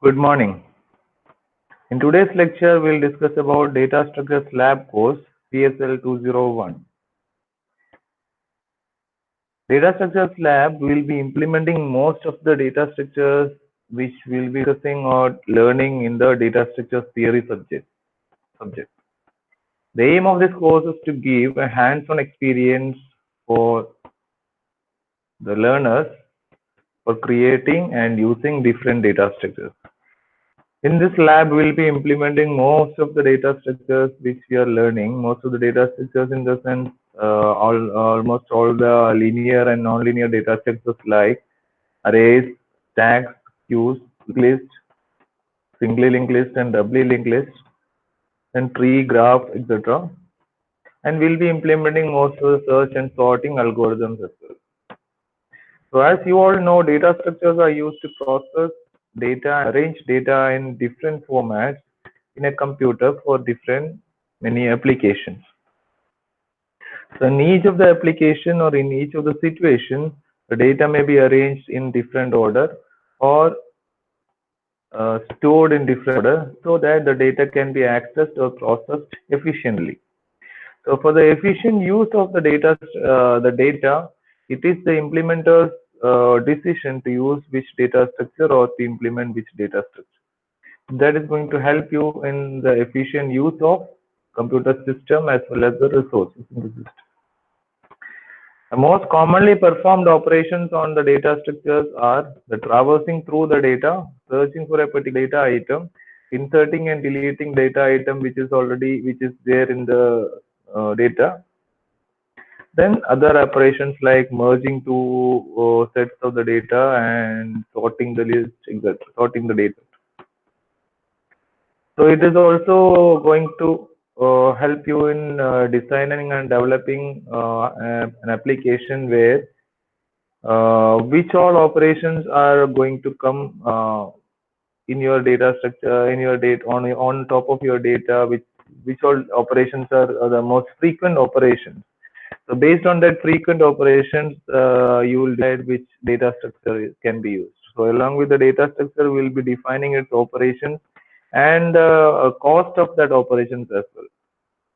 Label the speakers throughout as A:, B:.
A: Good morning. In today's lecture, we'll discuss about Data Structures Lab course CSL 201. Data Structures Lab will be implementing most of the data structures which we'll be discussing or learning in the data structures theory subject. The aim of this course is to give a hands-on experience for the learners for creating and using different data structures. In this lab, we'll be implementing most of the data structures which we are learning. Most of the data structures in the sense, almost all the linear and non-linear data structures like arrays, stacks, queues, list, singly linked list and doubly linked list, and tree, graph, etc. And we'll be implementing most of the search and sorting algorithms as well. So as you all know, data structures are used to process data, arrange data in different formats in a computer for many applications. So in each of the application or in each of the situation, the data may be arranged in different order or stored in different order so that the data can be accessed or processed efficiently. So for the efficient use of the data, it is the implementer's decision to use which data structure or to implement which data structure. That is going to help you in the efficient use of computer system as well as the resources in the system. The most commonly performed operations on the data structures are the traversing through the data, searching for a particular data item, inserting and deleting data item which is there in the data. Then other operations like merging two sets of the data and sorting the list, etc. Sorting the data. So it is also going to help you in designing and developing an application where which all operations are going to come in your data structure, in your data on top of your data, which all operations are the most frequent operations. So based on that frequent operations, you will decide which data structure can be used. So along with the data structure, we will be defining its operations and cost of that operations as well.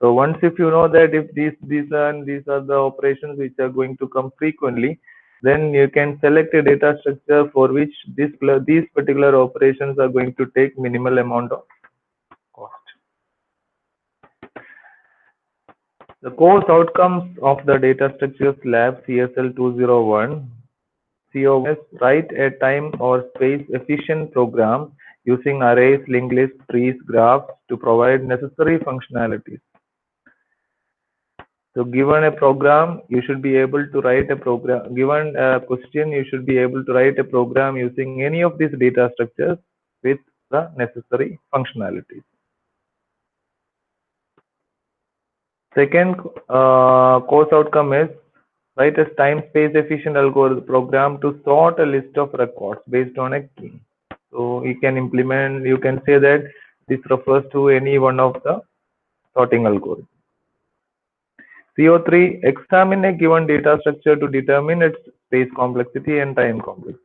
A: So once if you know that if these are the operations which are going to come frequently, then you can select a data structure for which these particular operations are going to take minimal amount of cost. The course outcomes of the Data Structures Lab CSL 201 COS write a time or space efficient program using arrays, linked lists, trees, graphs to provide necessary functionalities. So given a program, you should be able to write a program. Given a question, you should be able to write a program using any of these data structures with the necessary functionalities. Second course outcome is write a time space efficient algorithm program to sort a list of records based on a key. So you can say that this refers to any one of the sorting algorithms. CO3, examine a given data structure to determine its space complexity and time complexity.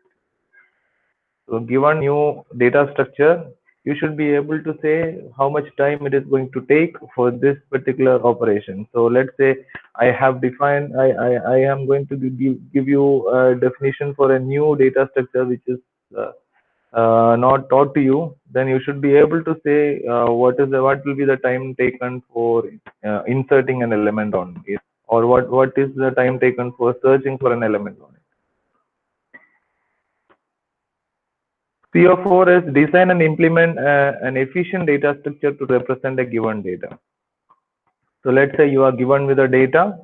A: So given new data structure, you should be able to say how much time it is going to take for this particular operation. So let's say I have defined, I am going to give you a definition for a new data structure which is not taught to you. Then you should be able to say what will be the time taken for inserting an element on it, or what is the time taken for searching for an element on it. CO4 is design and implement an efficient data structure to represent a given data. So let's say you are given with a data.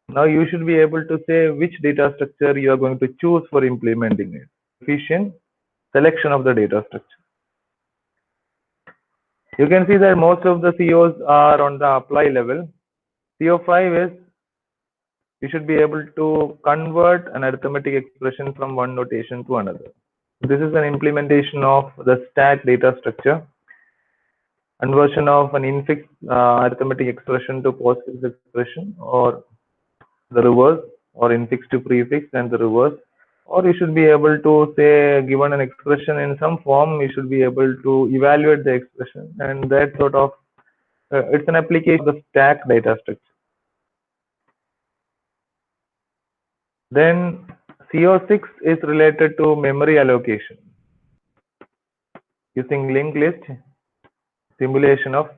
A: Now you should be able to say which data structure you are going to choose for implementing it. Efficient selection of the data structure. You can see that most of the COs are on the apply level. CO5 is you should be able to convert an arithmetic expression from one notation to another. This is an implementation of the stack data structure. Conversion of an infix arithmetic expression to postfix expression, or the reverse, or infix to prefix and the reverse, or you should be able to say, given an expression in some form, you should be able to evaluate the expression, and that sort of it's an application of the stack data structure. Then CO6 is related to memory allocation using linked list simulation of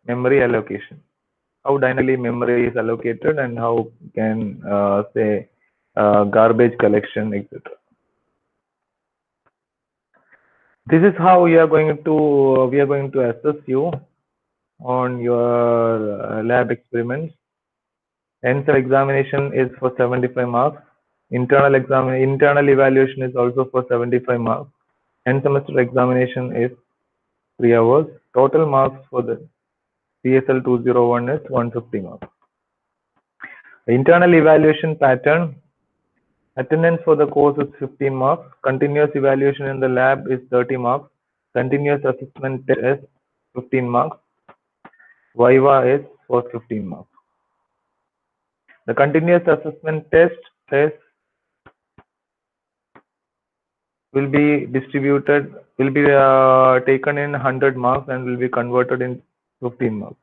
A: memory allocation. How dynamically memory is allocated and how can say garbage collection, etc. This is how we are going to assess you on your lab experiments. End examination is for 75 marks. Internal evaluation is also for 75 marks. End semester examination is 3 hours. Total marks for the PSL 201 is 150 marks. The internal evaluation pattern: attendance for the course is 15 marks. Continuous evaluation in the lab is 30 marks. Continuous assessment test is 15 marks. Viva is for 15 marks. The continuous assessment test will be distributed, will be taken in 100 marks and will be converted in 15 marks.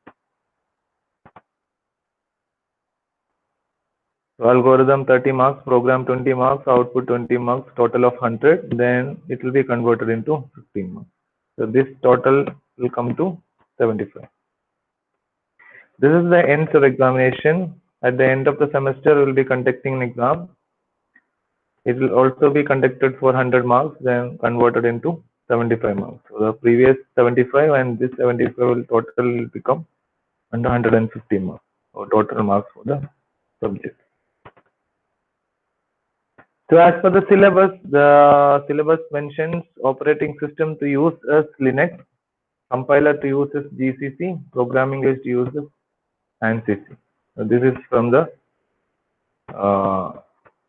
A: So algorithm 30 marks, program 20 marks, output 20 marks, total of 100, then it will be converted into 15 marks. So this total will come to 75. This is the end of examination. At the end of the semester, we will be conducting an exam. It will also be conducted for 100 marks, then converted into 75 marks. So the previous 75 and this 75 will total become 150 marks, or total marks for the subject. So as per the syllabus mentions operating system to use as Linux, compiler to use as GCC, programming language to use as ANSYS. So this is from the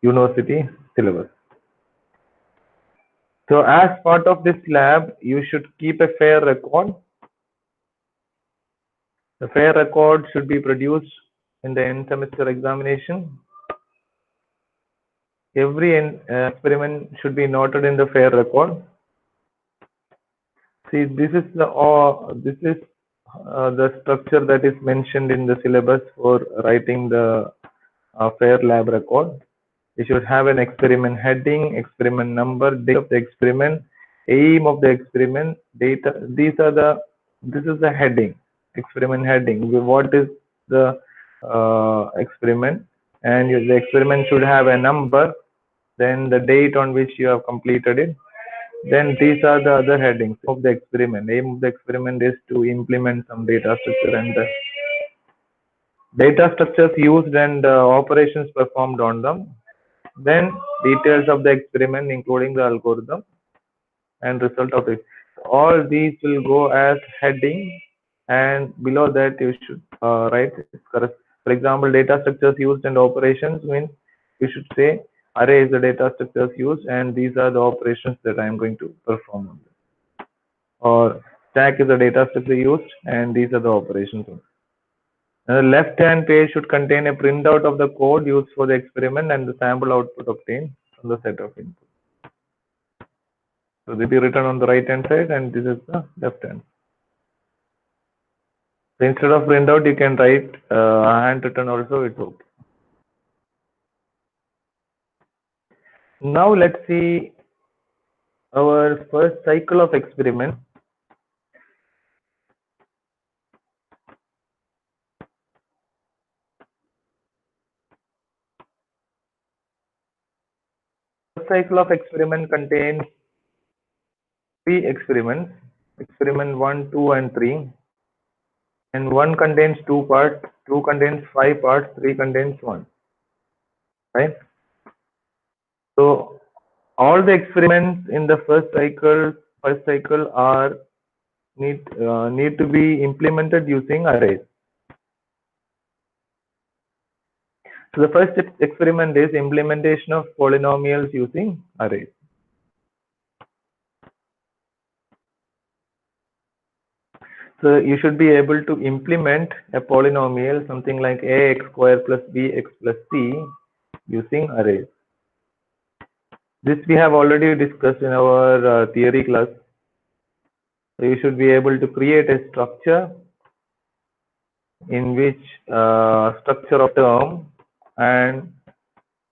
A: university syllabus. So as part of this lab, you should keep a fair record. The fair record should be produced in the end semester examination. Every experiment should be noted in the fair record. See, this is the structure that is mentioned in the syllabus for writing the fair lab record. You should have an experiment heading, experiment number, date of the experiment, aim of the experiment, data. This is the heading, experiment heading. What is the experiment? And the experiment should have a number, then the date on which you have completed it. Then these are the other headings of the experiment. Aim of the experiment is to implement some data structure, and the data structures used and operations performed on them. Then details of the experiment, including the algorithm and result of it. All these will go as heading, and below that you should write correct. For example, data structures used and operations means you should say array is the data structures used and these are the operations that I am going to perform on them. Or stack is the data structure used and these are the operations. The left-hand page should contain a printout of the code used for the experiment and the sample output obtained from the set of input. So this is written on the right-hand side and this is the left-hand. So instead of printout, you can write handwritten also, it's okay. Now let's see our first cycle of experiment. First cycle of experiment contains 3 experiments, experiment 1, 2 and 3. And 1 contains 2 parts, 2 contains 5 parts, 3 contains 1. Right? So all the experiments in the first cycle are need to be implemented using arrays. So the first experiment is implementation of polynomials using arrays. So you should be able to implement a polynomial, something like ax square plus bx plus c, using arrays. This we have already discussed in our theory class. So you should be able to create a structure in which structure of term and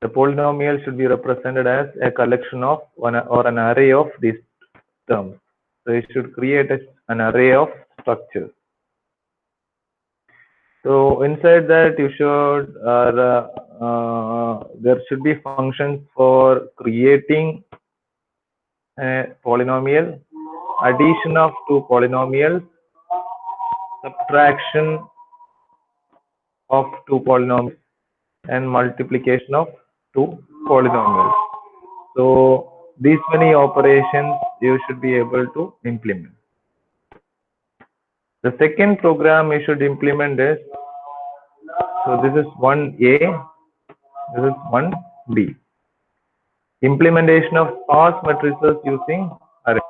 A: the polynomial should be represented as a collection of one or an array of these terms. So you should create an array of structures. So inside that you should there should be functions for creating a polynomial, addition of two polynomials, subtraction of two polynomials, and multiplication of two polynomials. So these many operations you should be able to implement. The second program you should implement is, so this is 1A, this is 1B. Implementation of sparse matrices using array.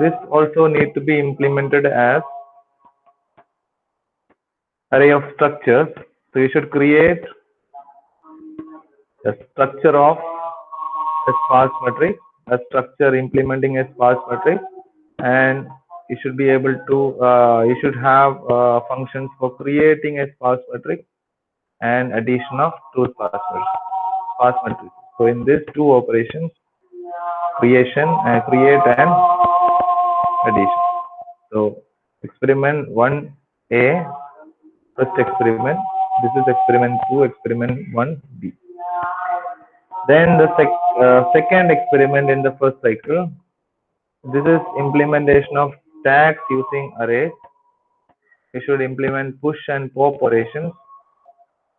A: This also need to be implemented as array of structures. So you should create a structure of a sparse matrix, a structure implementing a sparse matrix, and you should be able to you should have functions for creating a sparse matrix and addition of two sparse matrices. So in these two operations, create and addition. So experiment 1A, first experiment. This is experiment 2, experiment 1B. Then the second experiment in the first cycle. This is implementation of stacks using arrays. You should implement push and pop operations.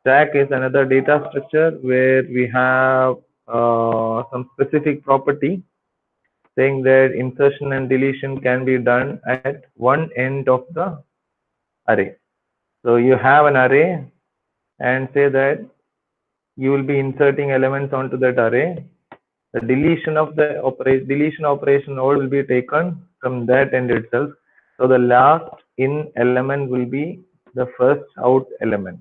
A: Stack is another data structure where we have some specific property saying that insertion and deletion can be done at one end of the array. So you have an array and say that you will be inserting elements onto that array. The deletion operation all will be taken from that end itself. So the last in element will be the first out element.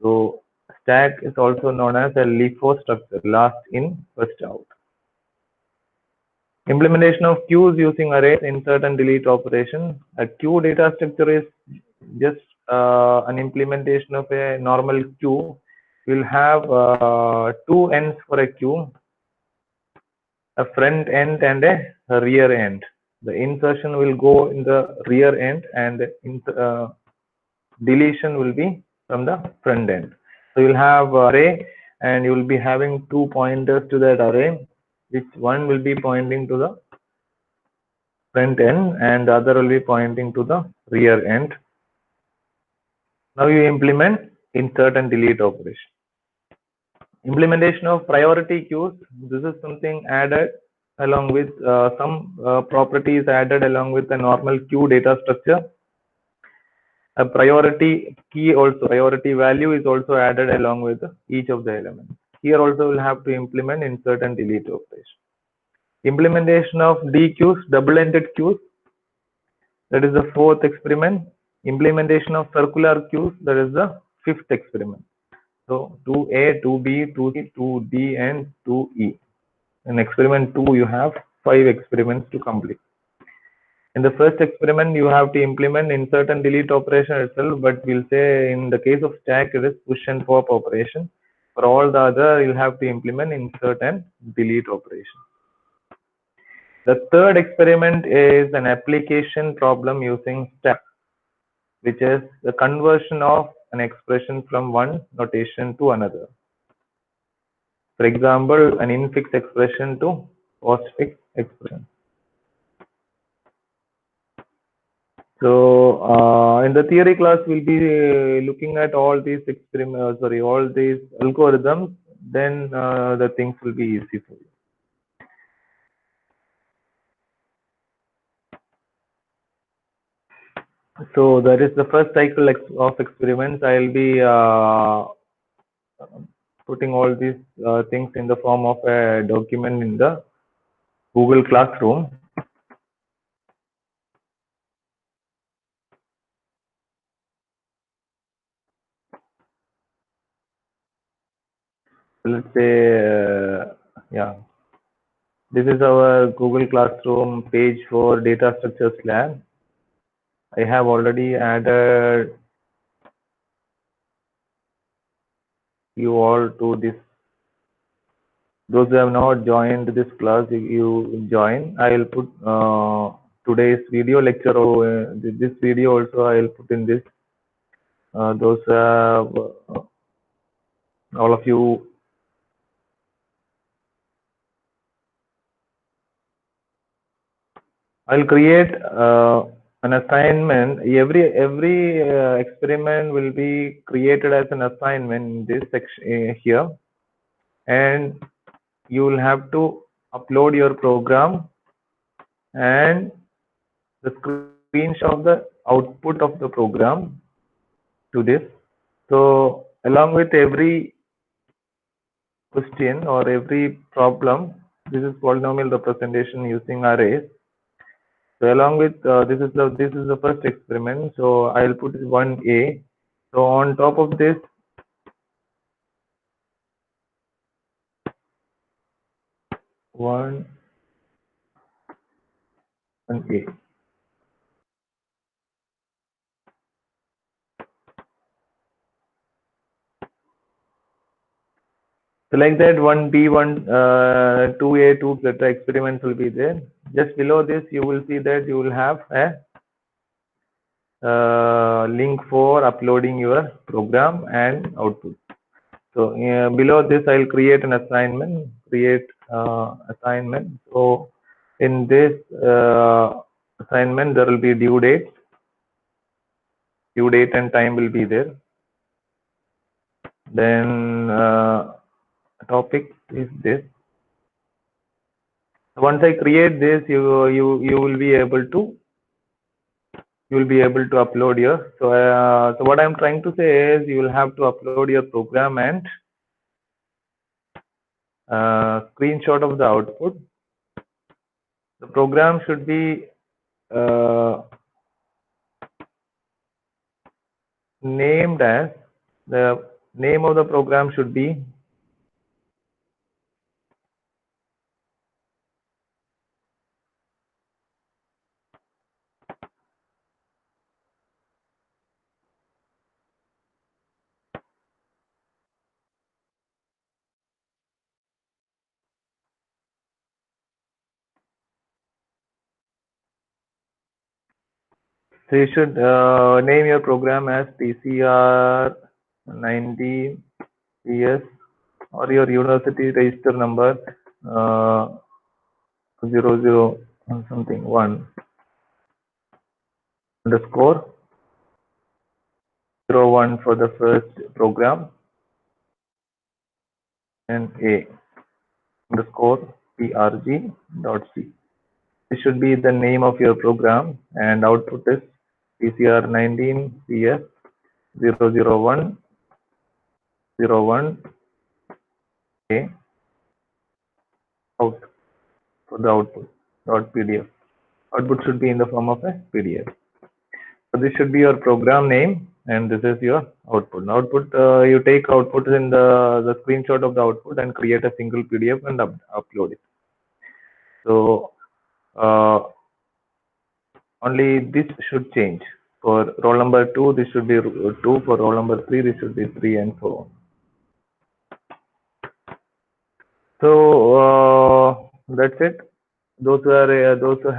A: So stack is also known as a LIFO structure, last in, first out. Implementation of queues using arrays, insert and delete operation. A queue data structure is just an implementation of a normal queue. We'll have two ends for a queue, a front end and a rear end. The insertion will go in the rear end and deletion will be from the front end. So you'll have array and you will be having two pointers to that array, which one will be pointing to the front end and the other will be pointing to the rear end. Now you implement insert and delete operation. Implementation of priority queues. This is something added along with some properties added along with the normal queue data structure. A priority key also, priority value is also added along with each of the elements. Here also we'll have to implement insert and delete operation. Implementation of D queues, double-ended queues. That is the fourth experiment. Implementation of circular queues. That is the fifth experiment. So 2A, 2B, 2C, 2D, and 2E. In experiment 2, you have 5 experiments to complete. In the first experiment, you have to implement insert and delete operation itself, but we'll say in the case of stack, it is push and pop operation. For all the other, you'll have to implement insert and delete operation. The third experiment is an application problem using stack, which is the conversion of an expression from one notation to another. For example, an infix expression to postfix expression. So in the theory class, we'll be looking at all these all these algorithms. Then the things will be easy for you. So that is the first cycle of experiments. I'll be putting all these things in the form of a document in the Google Classroom. Let's say, yeah. This is our Google Classroom page for data structures lab. I have already added you all to this. Those who have not joined this class, you join. I will put today's video lecture. This video also I will put in this. Those all of you. I'll create an assignment. Every experiment will be created as an assignment in this section here, and you will have to upload your program and the screenshot of the output of the program to this. So along with every question or every problem, this is polynomial representation using arrays. So along with this is the first experiment. So I'll put 1A. So on top of this, one A. So like that, 1B, 2A, 2 etc. experiments will be there. Just below this, you will see that you will have a link for uploading your program and output. So below this, I'll create an assignment. Assignment. So in this assignment, there will be due date. Due date and time will be there. Then topic is this. Once I create this, you will be able to upload your. So what I'm trying to say is you will have to upload your program and screenshot of the output. The program should be named as, the name of the program should be so you should name your program as TCR19 PS or your university register number 00 something 1 underscore 01 for the first program and A underscore PRG dot C. This should be the name of your program and output is TCR19 PS 001 01 A out for the output dot PDF. Output should be in the form of a PDF. So this should be your program name and this is your output. Output, you take output in the screenshot of the output and create a single PDF and upload it. So only this should change. For roll number 2, this should be 2. For roll number 3, this should be 3 and so on. So that's it. Those who have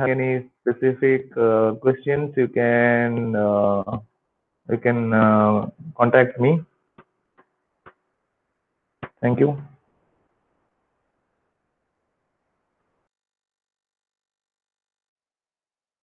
A: any specific questions, you can contact me. Thank you.